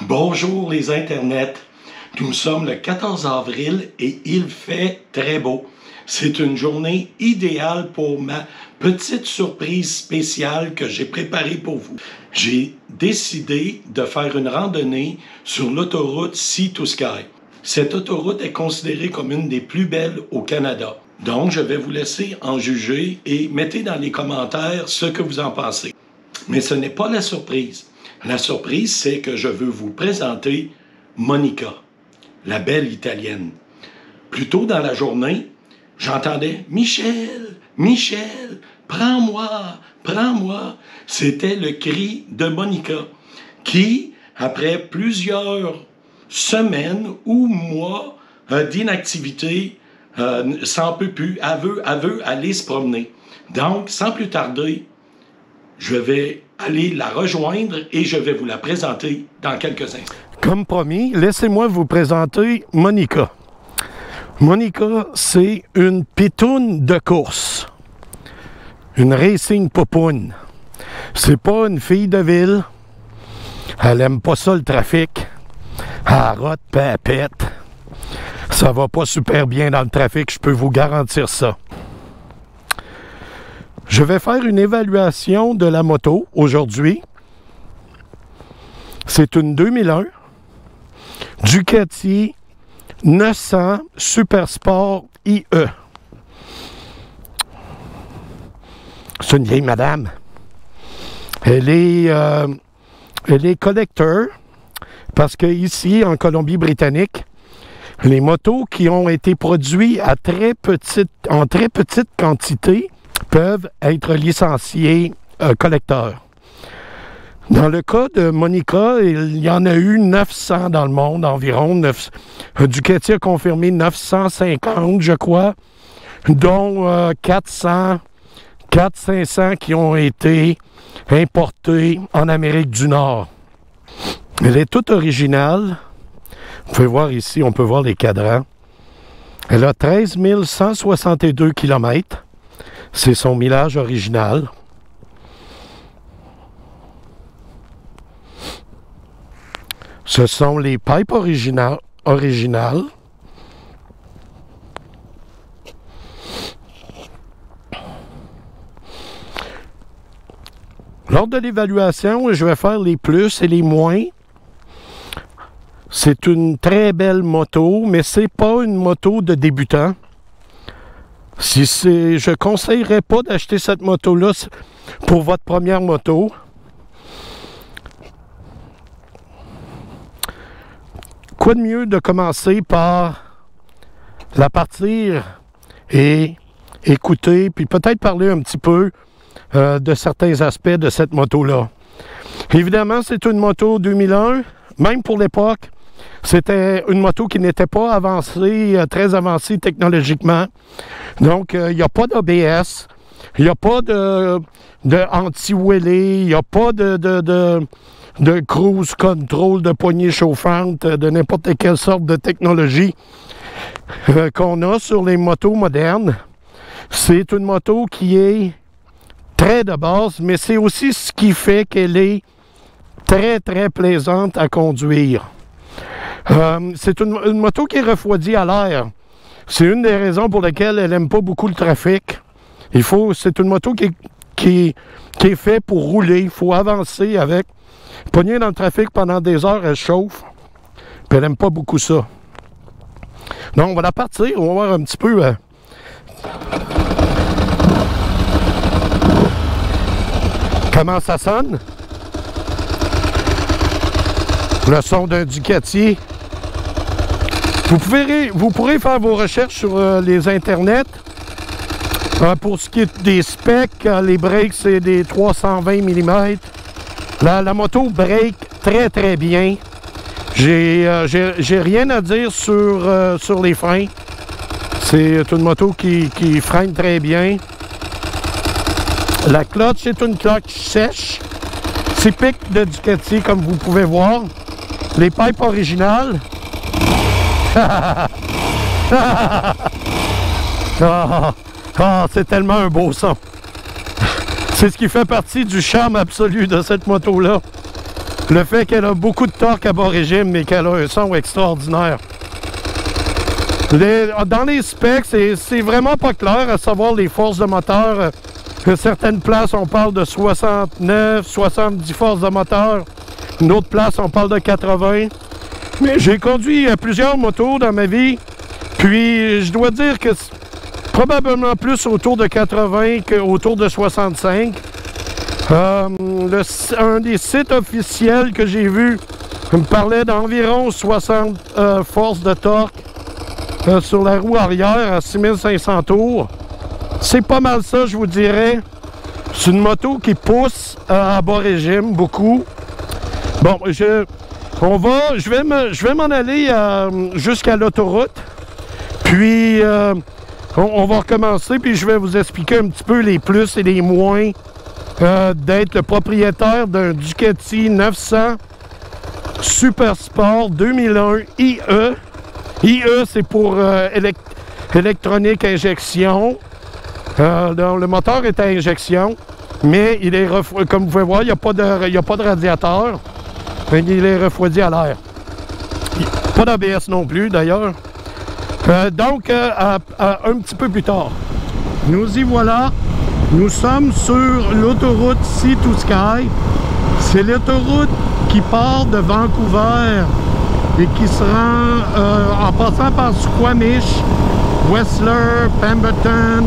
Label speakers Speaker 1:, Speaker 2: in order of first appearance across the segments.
Speaker 1: Bonjour les internets, nous sommes le 14 avril et il fait très beau. C'est une journée idéale pour ma petite surprise spéciale que j'ai préparée pour vous. J'ai décidé de faire une randonnée sur l'autoroute Sea to Sky. Cette autoroute est considérée comme une des plus belles au Canada. Donc, je vais vous laisser en juger et mettez dans les commentaires ce que vous en pensez. Mais ce n'est pas la surprise. La surprise, c'est que je veux vous présenter Monica, la belle italienne. Plus tôt dans la journée, j'entendais « Michel, Michel, prends-moi, prends-moi ». C'était le cri de Monica qui, après plusieurs semaines ou mois d'inactivité, s'en peut plus, elle veut aller se promener. Donc, sans plus tarder, je vais aller la rejoindre et je vais vous la présenter dans quelques instants.
Speaker 2: Comme promis, laissez-moi vous présenter Monica. Monica, c'est une pitoune de course. Une racing popoune. C'est pas une fille de ville. Elle aime pas ça le trafic. Elle rote, puis elle pète. Ça va pas super bien dans le trafic, je peux vous garantir ça. Je vais faire une évaluation de la moto aujourd'hui. C'est une 2001 Ducati 900 Super Sport IE. C'est une vieille madame. Elle est collector parce que ici, en Colombie-Britannique, les motos qui ont été produites en très petite quantité peuvent être licenciées collecteurs. Dans le cas de Monica, il y en a eu 900 dans le monde environ. Ducati a confirmé 950, je crois, dont 400 500 qui ont été importés en Amérique du Nord. Elle est toute originale. Vous pouvez voir ici, on peut voir les cadrans. Elle a 13 162 km. C'est son millage original. Ce sont les pipes originales. Lors de l'évaluation, je vais faire les plus et les moins. C'est une très belle moto, mais c'est pas une moto de débutant. Je ne conseillerais pas d'acheter cette moto-là pour votre première moto. Quoi de mieux de commencer par la partir et écouter, puis peut-être parler un petit peu de certains aspects de cette moto-là. Évidemment, c'est une moto 2001, même pour l'époque. C'était une moto qui n'était pas avancée, très avancée technologiquement. Donc, il n'y a pas d'ABS, il n'y a pas de anti-wheelie, il n'y a pas de cruise control, de poignée chauffante, de n'importe quelle sorte de technologie qu'on a sur les motos modernes. C'est une moto qui est très de base, mais c'est aussi ce qui fait qu'elle est très, très plaisante à conduire. C'est une moto qui est refroidie à l'air. C'est une des raisons pour lesquelles elle n'aime pas beaucoup le trafic. C'est une moto qui est faite pour rouler. Il faut avancer avec. Pogner dans le trafic pendant des heures, elle chauffe. Puis elle n'aime pas beaucoup ça. Donc, on va la partir. On va voir un petit peu comment ça sonne. Le son d'un Ducati. Vous pourrez faire vos recherches sur les internets. Pour ce qui est des specs, les brakes, c'est des 320 mm. La moto break très, très bien. J'ai rien à dire sur les freins. C'est une moto qui freine très bien. La clutch est une clutch sèche. Typique de Ducati, comme vous pouvez voir. Les pipes originales. C'est tellement un beau son. C'est ce qui fait partie du charme absolu de cette moto-là. le fait qu'elle a beaucoup de torque à bas régime, mais qu'elle a un son extraordinaire. Dans les specs, c'est vraiment pas clair à savoir les forces de moteur. À certaines places, on parle de 69, 70 forces de moteur. Une autre place, on parle de 80. Mais j'ai conduit plusieurs motos dans ma vie. Puis, je dois dire que c'est probablement plus autour de 80 qu'autour de 65. Un des sites officiels que j'ai vu me parlait d'environ 60 forces de torque sur la roue arrière à 6500 tours. C'est pas mal ça, je vous dirais. C'est une moto qui pousse à bas régime, beaucoup. Bon, je vais m'en aller jusqu'à l'autoroute. Puis, on va recommencer, puis je vais vous expliquer un petit peu les plus et les moins d'être le propriétaire d'un Ducati 900 Super Sport 2001 IE. IE, c'est pour électronique injection. Le moteur est à injection, mais il est comme vous pouvez voir, il n'y a pas de radiateur. Il est refroidi à l'air. Pas d'ABS non plus, d'ailleurs. Donc, un petit peu plus tard. Nous y voilà. Nous sommes sur l'autoroute Sea to Sky. C'est l'autoroute qui part de Vancouver et qui se rend en passant par Squamish, Whistler, Pemberton,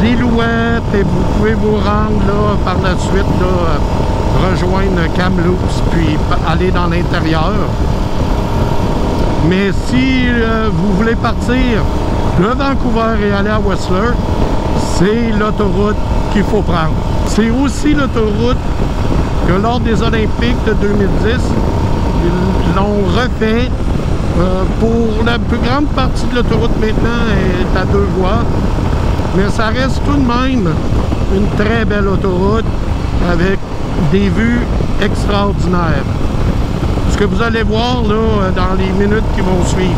Speaker 2: Lillooet, et vous pouvez vous rendre là, par la suite, là, rejoindre Kamloops, puis aller dans l'intérieur. Mais si vous voulez partir de Vancouver et aller à Whistler, c'est l'autoroute qu'il faut prendre. C'est aussi l'autoroute que lors des Olympiques de 2010, ils l'ont refait. Pour la plus grande partie de l'autoroute maintenant est à 2 voies, mais ça reste tout de même une très belle autoroute avec des vues extraordinaires. Ce que vous allez voir là, dans les minutes qui vont suivre.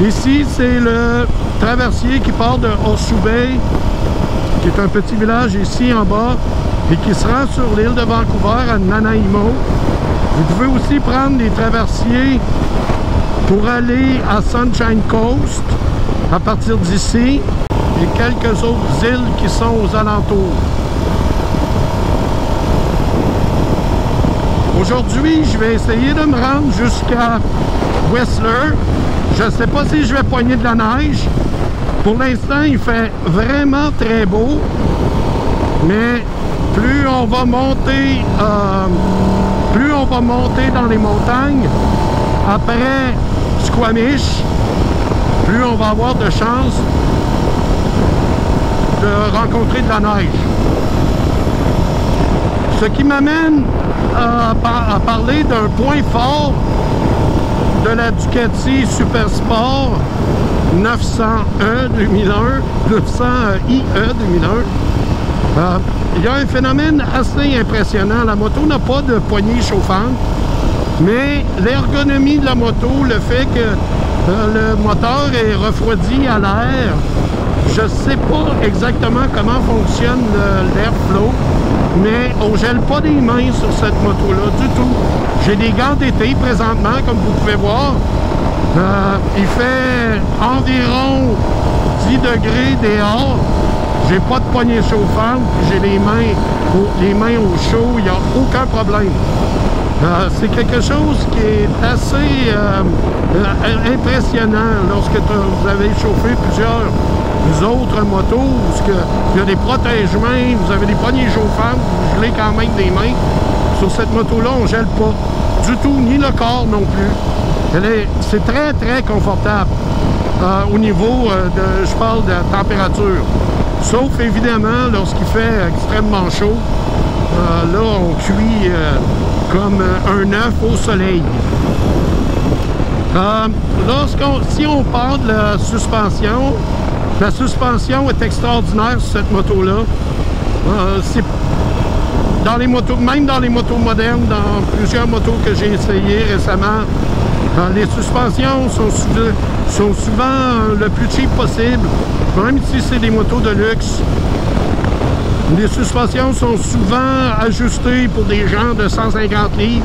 Speaker 2: Ici, c'est le traversier qui part de Horseshoe Bay, qui est un petit village ici en bas, et qui se rend sur l'île de Vancouver à Nanaimo. Vous pouvez aussi prendre des traversiers pour aller à Sunshine Coast à partir d'ici, et quelques autres îles qui sont aux alentours. Aujourd'hui, je vais essayer de me rendre jusqu'à Whistler. Je ne sais pas si je vais poigner de la neige. Pour l'instant, il fait vraiment très beau. Mais plus on va monter dans les montagnes, après Squamish, plus on va avoir de chances de rencontrer de la neige. Ce qui m'amène à parler d'un point fort de la Ducati Super Sport 900E 2001, 900IE 2001. Il y a un phénomène assez impressionnant. La moto n'a pas de poignée chauffante, mais l'ergonomie de la moto, le fait que le moteur est refroidi à l'air, je ne sais pas exactement comment fonctionne l'airflow, mais on ne gèle pas les mains sur cette moto-là du tout. J'ai des gants d'été présentement, comme vous pouvez voir. Il fait environ 10 degrés dehors. J'ai pas de poignée chauffante, j'ai les mains au chaud, il n'y a aucun problème. C'est quelque chose qui est assez impressionnant lorsque vous avez chauffé plusieurs autres motos, où il y a des protège-mains, vous avez des poignées chauffantes, vous gelez quand même des mains. Sur cette moto-là, on ne gèle pas du tout, ni le corps non plus. C'est très, très confortable au niveau je parle de la température. Sauf évidemment lorsqu'il fait extrêmement chaud. Là, on cuit comme un œuf au soleil. Si on parle de la suspension est extraordinaire sur cette moto-là. Dans les motos, même dans les motos modernes, dans plusieurs motos que j'ai essayées récemment, les suspensions sont souvent le plus cheap possible, même si c'est des motos de luxe. Les suspensions sont souvent ajustées pour des gens de 150 livres.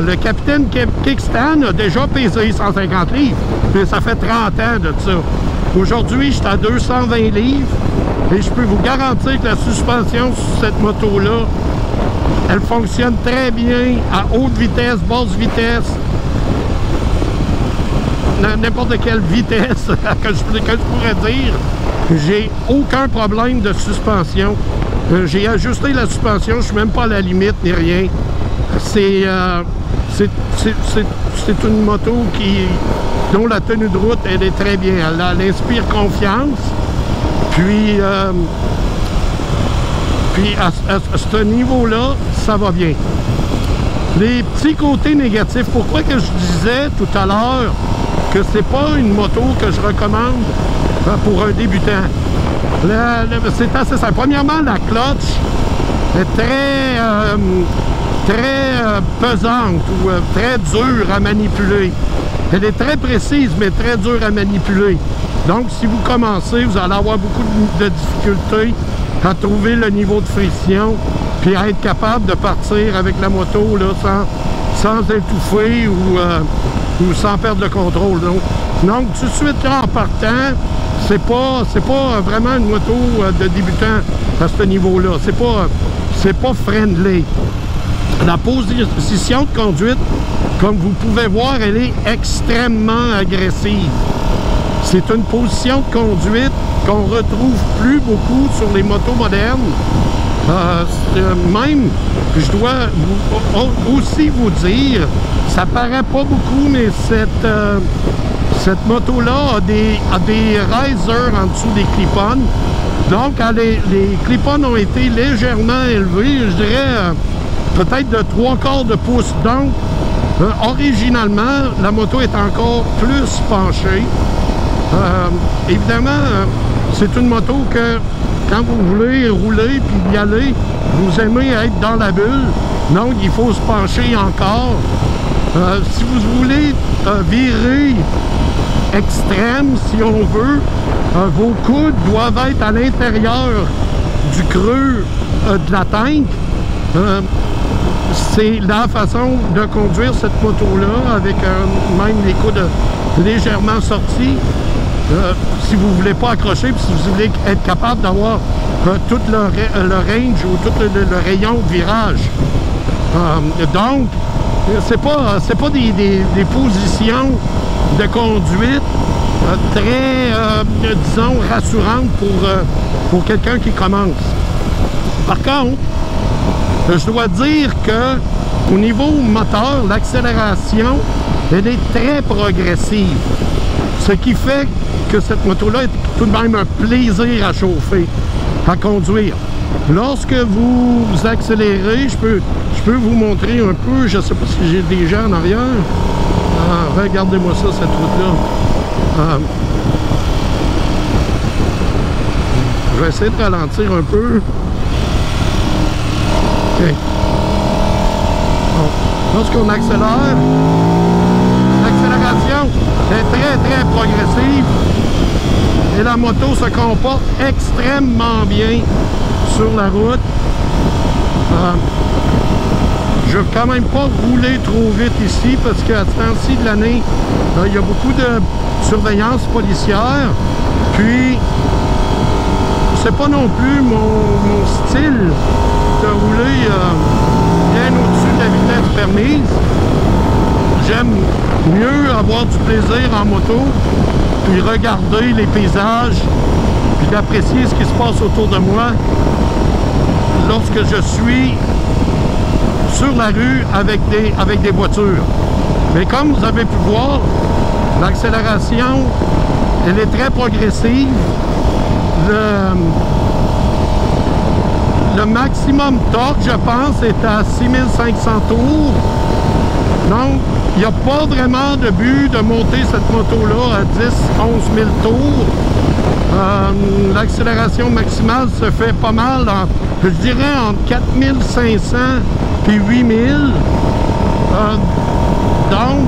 Speaker 2: Le capitaine Kickstand a déjà pesé 150 livres, mais ça fait 30 ans de ça. Aujourd'hui, je suis à 220 livres et je peux vous garantir que la suspension sur cette moto-là, elle fonctionne très bien à haute vitesse, basse vitesse, n'importe quelle vitesse que je pourrais dire. J'ai aucun problème de suspension. J'ai ajusté la suspension, je suis même pas à la limite ni rien. C'est une moto dont la tenue de route, elle est très bien. Elle inspire confiance. Puis à ce niveau-là, ça va bien. Les petits côtés négatifs, pourquoi que je disais tout à l'heure que c'est pas une moto que je recommande pour un débutant. C'est assez simple. Premièrement, la clutch est très pesante ou très dure à manipuler. Elle est très précise, mais très dure à manipuler. Donc, si vous commencez, vous allez avoir beaucoup de difficultés à trouver le niveau de friction puis à être capable de partir avec la moto là, sans étouffer ou sans perdre le contrôle. Donc, tout de suite, là, en partant, c'est pas vraiment une moto de débutant à ce niveau-là. C'est pas friendly. La position de conduite, comme vous pouvez voir, elle est extrêmement agressive. C'est une position de conduite qu'on retrouve plus beaucoup sur les motos modernes. Même, je dois aussi vous dire, ça paraît pas beaucoup, mais cette moto-là a des risers en dessous des clip-ons. Donc, les clip-ons ont été légèrement élevés, je dirais peut-être de 3/4 de pouce. Donc, originalement, la moto est encore plus penchée. Évidemment, c'est une moto que quand vous voulez rouler puis y aller, vous aimez être dans la bulle. Donc, il faut se pencher encore. Si vous voulez virer extrême, si on veut, vos coudes doivent être à l'intérieur du creux de la tank. C'est la façon de conduire cette moto-là avec même les coudes légèrement sortis. Si vous ne voulez pas accrocher, puis si vous voulez être capable d'avoir tout le range ou tout le rayon de virage. Donc, c'est pas des positions de conduite très, disons, rassurantes pour quelqu'un qui commence. Par contre, je dois dire que au niveau moteur, l'accélération, elle est très progressive. Ce qui fait que cette moto-là est tout de même un plaisir à chauffer, à conduire. Lorsque vous accélérez, je peux vous montrer un peu, je ne sais pas si j'ai des gens en arrière. Regardez-moi ça, cette route-là. Je vais essayer de ralentir un peu. OK. Bon. Lorsqu'on accélère, l'accélération est très progressive et la moto se comporte extrêmement bien sur la route. Je ne veux quand même pas rouler trop vite ici parce qu'à ce temps-ci de l'année, il y a beaucoup de surveillance policière. Puis, c'est pas non plus mon style de rouler bien au-dessus de la vitesse permise. J'aime mieux avoir du plaisir en moto, puis regarder les paysages, puis d'apprécier ce qui se passe autour de moi lorsque je suis sur la rue avec des voitures. Mais comme vous avez pu voir, l'accélération, elle est très progressive. Le maximum torque, je pense, est à 6500 tours. Donc, il n'y a pas vraiment de but de monter cette moto-là à 10 000, 11 000 tours. L'accélération maximale se fait pas mal, je dirais, entre 4500 et 8000. Donc,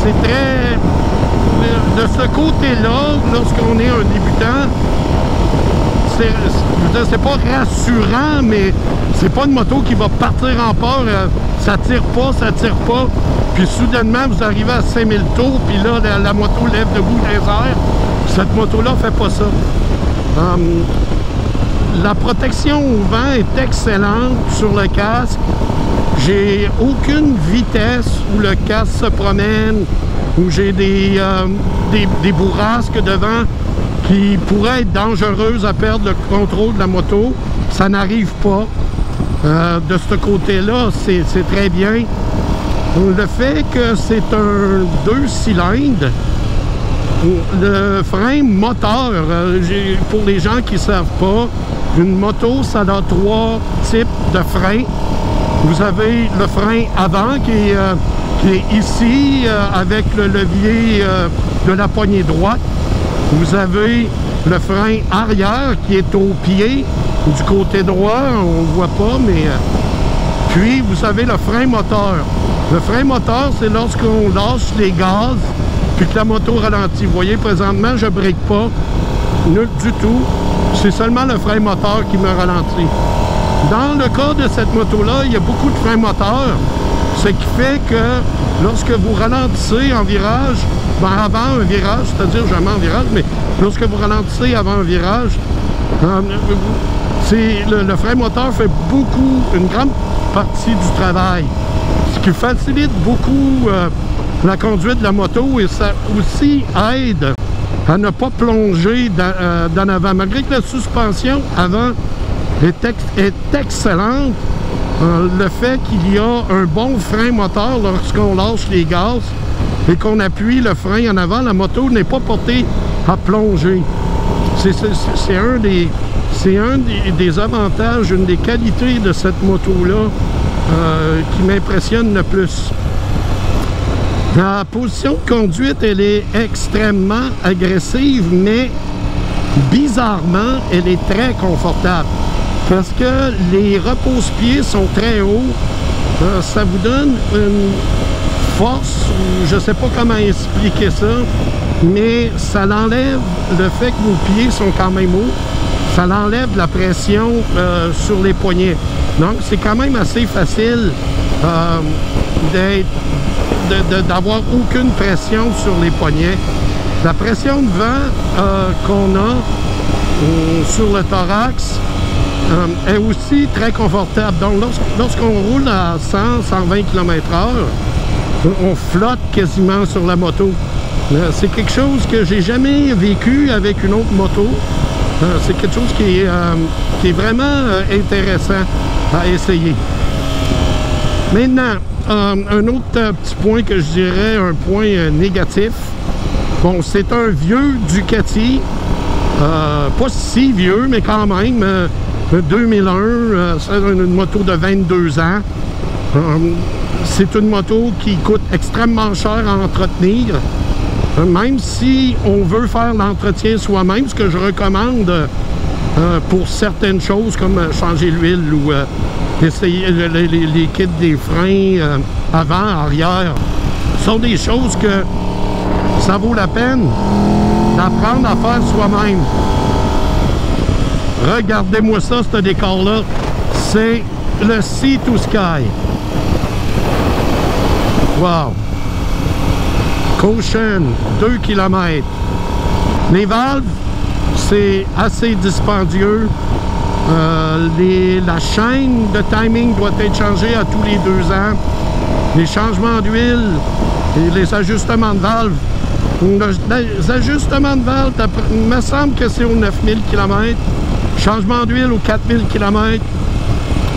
Speaker 2: c'est très... De ce côté-là, lorsqu'on est un débutant, c'est pas rassurant, mais c'est pas une moto qui va partir en peur. Ça tire pas. Puis soudainement, vous arrivez à 5000 tours, puis là, la moto lève debout dans les airs. Cette moto-là fait pas ça. La protection au vent est excellente sur le casque. J'ai aucune vitesse où le casque se promène, où j'ai des bourrasques devant qui pourraient être dangereuses à perdre le contrôle de la moto. Ça n'arrive pas. De ce côté-là, c'est très bien. Le fait que c'est un 2 cylindres, le frein moteur, pour les gens qui ne savent pas, une moto, ça a 3 types de freins. Vous avez le frein avant qui est ici avec le levier de la poignée droite. Vous avez le frein arrière qui est au pied du côté droit, on ne voit pas, mais... Puis vous avez le frein moteur. Le frein moteur, c'est lorsqu'on lâche les gaz puis que la moto ralentit. Vous voyez, présentement, je ne brique pas, nul du tout. C'est seulement le frein moteur qui me ralentit. Dans le cas de cette moto-là, il y a beaucoup de freins moteurs, ce qui fait que lorsque vous ralentissez en virage, avant un virage, c'est-à-dire jamais en virage, mais lorsque vous ralentissez avant un virage, le frein moteur fait une grande partie du travail, ce qui facilite beaucoup la conduite de la moto et ça aussi aide à ne pas plonger d'en avant. Malgré que la suspension avant est excellente, le fait qu'il y a un bon frein moteur lorsqu'on lâche les gaz et qu'on appuie le frein en avant, la moto n'est pas portée à plonger. C'est un des avantages, une des qualités de cette moto-là qui m'impressionne le plus. La position de conduite, elle est extrêmement agressive, mais bizarrement, elle est très confortable. Parce que les repose-pieds sont très hauts. Ça vous donne une force, je ne sais pas comment expliquer ça, mais ça l'enlève, le fait que vos pieds sont quand même hauts, ça l'enlève la pression sur les poignets. Donc, c'est quand même assez facile d'avoir aucune pression sur les poignets. La pression de vent qu'on a sur le thorax est aussi très confortable. Donc, lorsqu'on roule à 100-120 km/h, on flotte quasiment sur la moto. C'est quelque chose que j'ai jamais vécu avec une autre moto. C'est quelque chose qui est vraiment intéressant à essayer. Maintenant, un autre petit point que je dirais, un point négatif. Bon, c'est un vieux Ducati, pas si vieux, mais quand même, 2001, c'est une moto de 22 ans. C'est une moto qui coûte extrêmement cher à entretenir. Même si on veut faire l'entretien soi-même, ce que je recommande pour certaines choses comme changer l'huile ou essayer les kits des freins avant, arrière, sont des choses que ça vaut la peine d'apprendre à faire soi-même. Regardez-moi ça, ce décor-là. C'est le Sea to Sky. Wow! Caution, 2 km. Les valves, c'est assez dispendieux. La chaîne de timing doit être changée à tous les 2 ans. Les changements d'huile et les ajustements de valves. Les ajustements de valves, il me semble que c'est aux 9000 km. Changement d'huile aux 4000 km.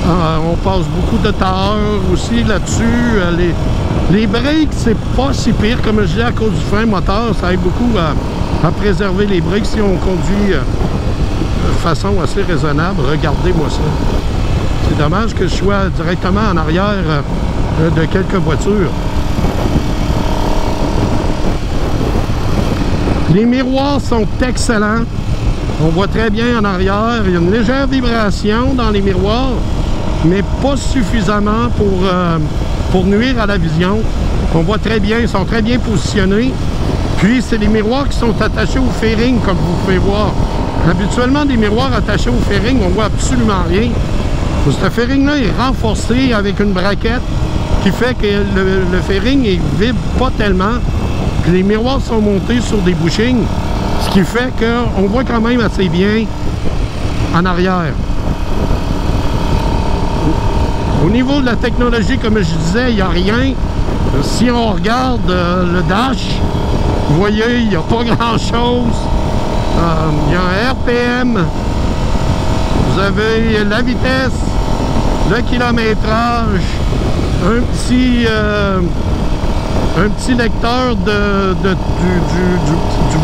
Speaker 2: On passe beaucoup de temps aussi là-dessus. Les breaks, c'est pas si pire, comme je dis, à cause du frein moteur. Ça aide beaucoup à préserver les breaks si on conduit de façon assez raisonnable. Regardez-moi ça. C'est dommage que je sois directement en arrière de quelques voitures. Les miroirs sont excellents. On voit très bien en arrière. Il y a une légère vibration dans les miroirs, mais pas suffisamment pour nuire à la vision. On voit très bien, ils sont très bien positionnés. Puis, c'est des miroirs qui sont attachés au fairing, comme vous pouvez voir. Habituellement, des miroirs attachés au fairing, on voit absolument rien. Ce fairing-là est renforcé avec une braquette qui fait que le fairing ne vibre pas tellement. Puis les miroirs sont montés sur des bushings, ce qui fait qu'on voit quand même assez bien en arrière. Au niveau de la technologie, comme je disais, il n'y a rien. Si on regarde le dash, vous voyez, il n'y a pas grand-chose. Il y a un RPM. Vous avez la vitesse, le kilométrage, un petit lecteur du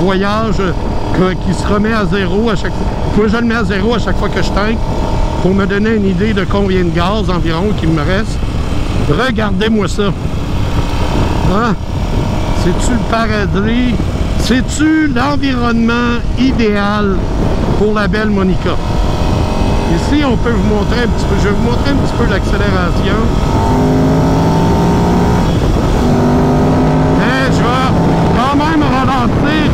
Speaker 2: voyage qui se remet à zéro à chaque fois. Moi, je le mets à zéro à chaque fois que je tank pour me donner une idée de combien de gaz environ qu'il me reste. Regardez-moi ça. Hein? C'est-tu le paradis? C'est-tu l'environnement idéal pour la belle Monica? Ici, on peut vous montrer un petit peu. Je vais vous montrer un petit peu l'accélération. Mais je vais quand même ralentir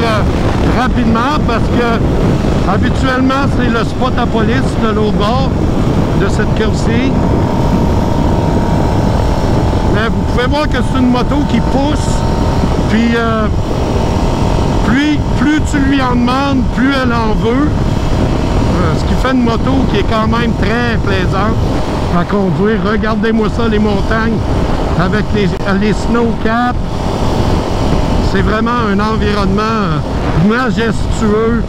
Speaker 2: rapidement parce que habituellement, c'est le spot à police de l'autre bord de cette curve-ci. Mais vous pouvez voir que c'est une moto qui pousse. Puis, plus tu lui en demandes, plus elle en veut. Ce qui fait une moto qui est quand même très plaisante à conduire. Regardez-moi ça, les montagnes avec les snow caps. C'est vraiment un environnement majestueux.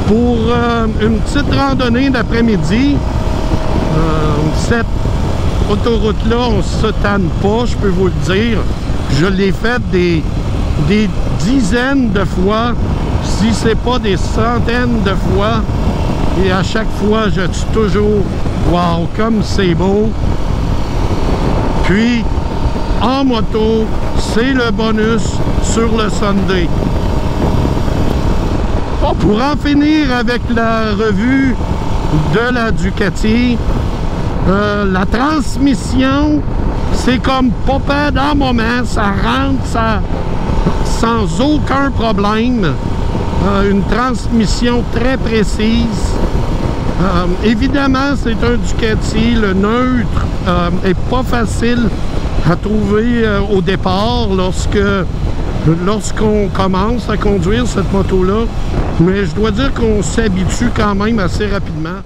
Speaker 2: Pour une petite randonnée d'après-midi, cette autoroute-là, on ne se tanne pas, je peux vous le dire. Je l'ai faite des dizaines de fois, si ce n'est pas des centaines de fois. Et à chaque fois, je suis toujours « Wow, comme c'est beau! » Puis, en moto, c'est le bonus sur le Sunday. Pour en finir avec la revue de la Ducati, la transmission, c'est comme pas dans le moment, ça rentre sans aucun problème. Une transmission très précise. Évidemment, c'est un Ducati, le neutre est pas facile à trouver au départ lorsqu'on commence à conduire cette moto-là, mais je dois dire qu'on s'habitue quand même assez rapidement.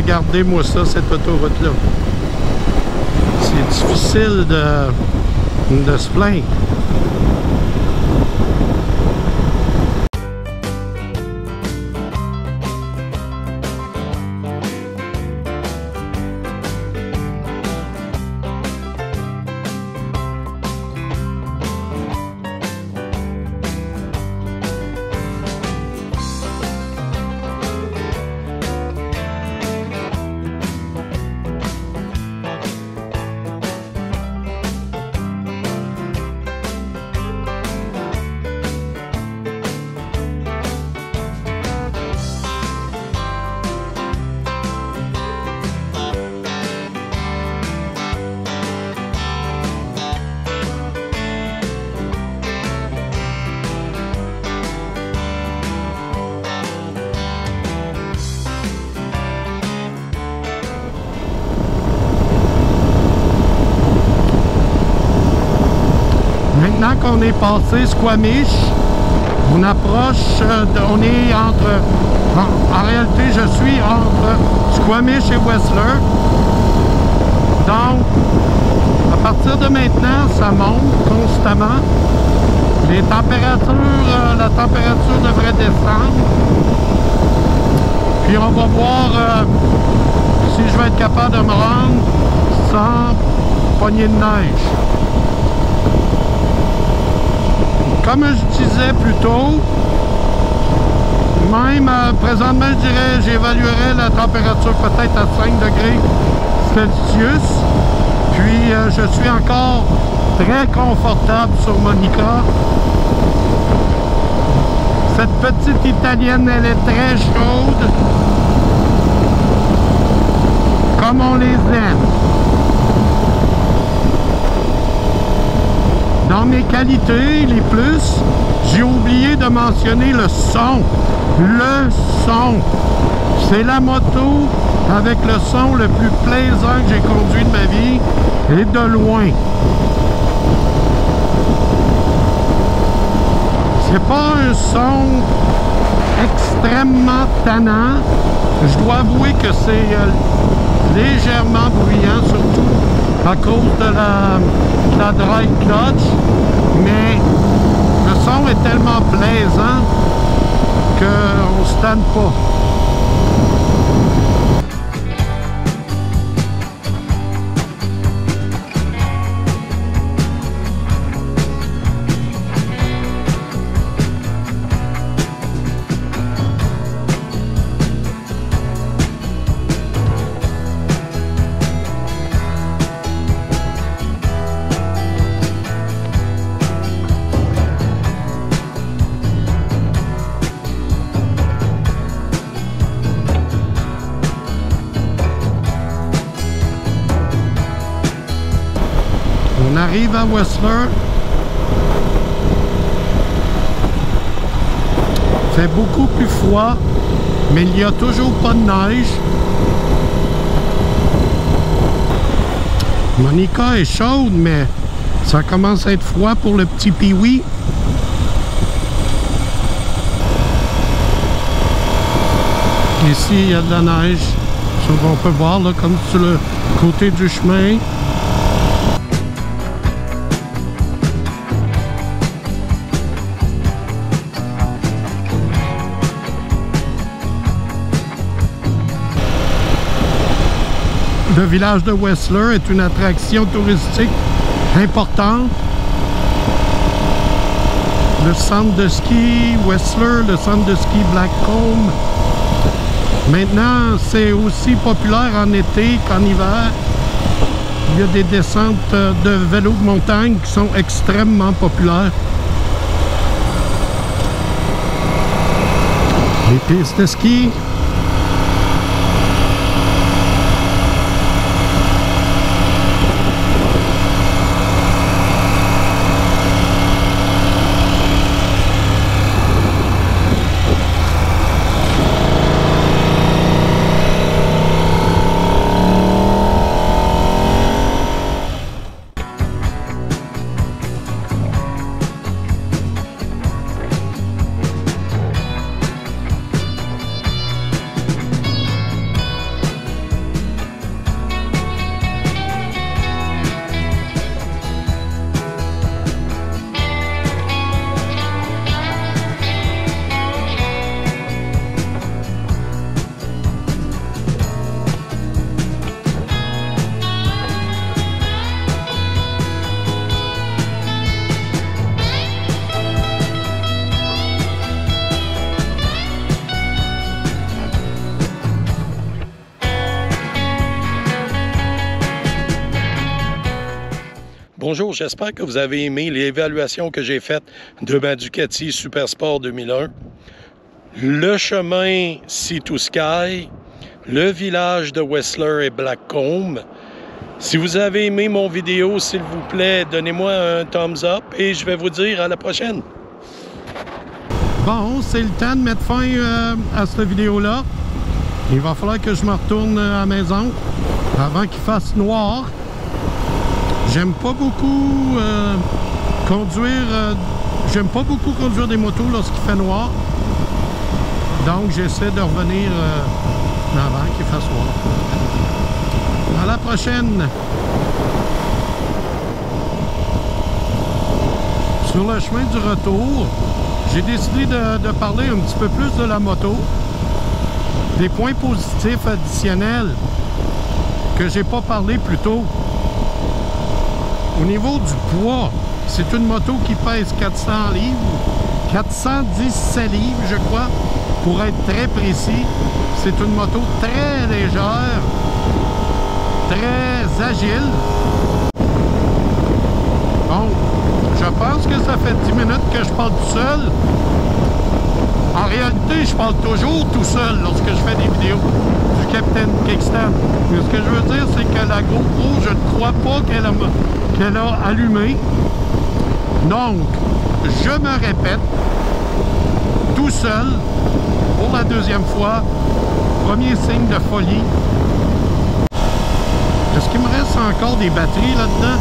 Speaker 2: regardez-moi ça, cette autoroute-là. C'est difficile de se plaindre. Maintenant qu'on est passé Squamish, on approche, on est entre, en réalité je suis entre Squamish et Whistler. Donc, à partir de maintenant, ça monte constamment. Les températures, la température devrait descendre. Puis on va voir si je vais être capable de me rendre sans poignée de neige. Comme je disais plus tôt, même présentement, je dirais, j'évaluerais la température peut-être à 5 degrés Celsius. Puis je suis encore très confortable sur Monica. Cette petite italienne, elle est très chaude, comme on les aime. Dans mes qualités, les plus, j'ai oublié de mentionner le son. Le son. C'est la moto avec le son le plus plaisant que j'ai conduit de ma vie, et de loin. C'est pas un son extrêmement tannant. Je dois avouer que c'est légèrement bruyant, surtout à cause de la dry clutch, mais le son est tellement plaisant qu'on ne se tanne pas. On arrive à Whistler. Il fait beaucoup plus froid, mais il n'y a toujours pas de neige. Monica est chaude, mais ça commence à être froid pour le petit Pee-wee. Ici, il y a de la neige. Ça, on peut voir là, comme sur le côté du chemin. Le village de Whistler est une attraction touristique importante. Le centre de ski Whistler, le centre de ski Blackcomb. Maintenant, c'est aussi populaire en été qu'en hiver. Il y a des descentes de vélo de montagne qui sont extrêmement populaires. Les pistes de ski.
Speaker 1: Bonjour, j'espère que vous avez aimé l'évaluation que j'ai faite de ma Ducati Super Sport 2001. Le chemin Sea to Sky, le village de Whistler et Blackcomb. Si vous avez aimé mon vidéo, s'il vous plaît, donnez-moi un thumbs up et je vais vous dire à la prochaine.
Speaker 2: Bon, c'est le temps de mettre fin à cette vidéo-là. Il va falloir que je me retourne à la maison avant qu'il fasse noir. J'aime pas beaucoup conduire. J'aime pas beaucoup conduire des motos lorsqu'il fait noir. Donc j'essaie de revenir avant qu'il fasse noir. À la prochaine! Sur le chemin du retour, j'ai décidé de parler un petit peu plus de la moto. Des points positifs additionnels que j'ai pas parlé plus tôt. Au niveau du poids, c'est une moto qui pèse 400 livres, 417 livres je crois, pour être très précis. C'est une moto très légère, très agile. Bon, je pense que ça fait 10 minutes que je parle tout seul. En réalité, je parle toujours tout seul lorsque je fais des vidéos du Captain Kickstand. Mais ce que je veux dire, c'est que la GoPro, je ne crois pas qu'elle a allumé. Donc, je me répète, tout seul, pour la deuxième fois, premier signe de folie. Est-ce qu'il me reste encore des batteries là-dedans?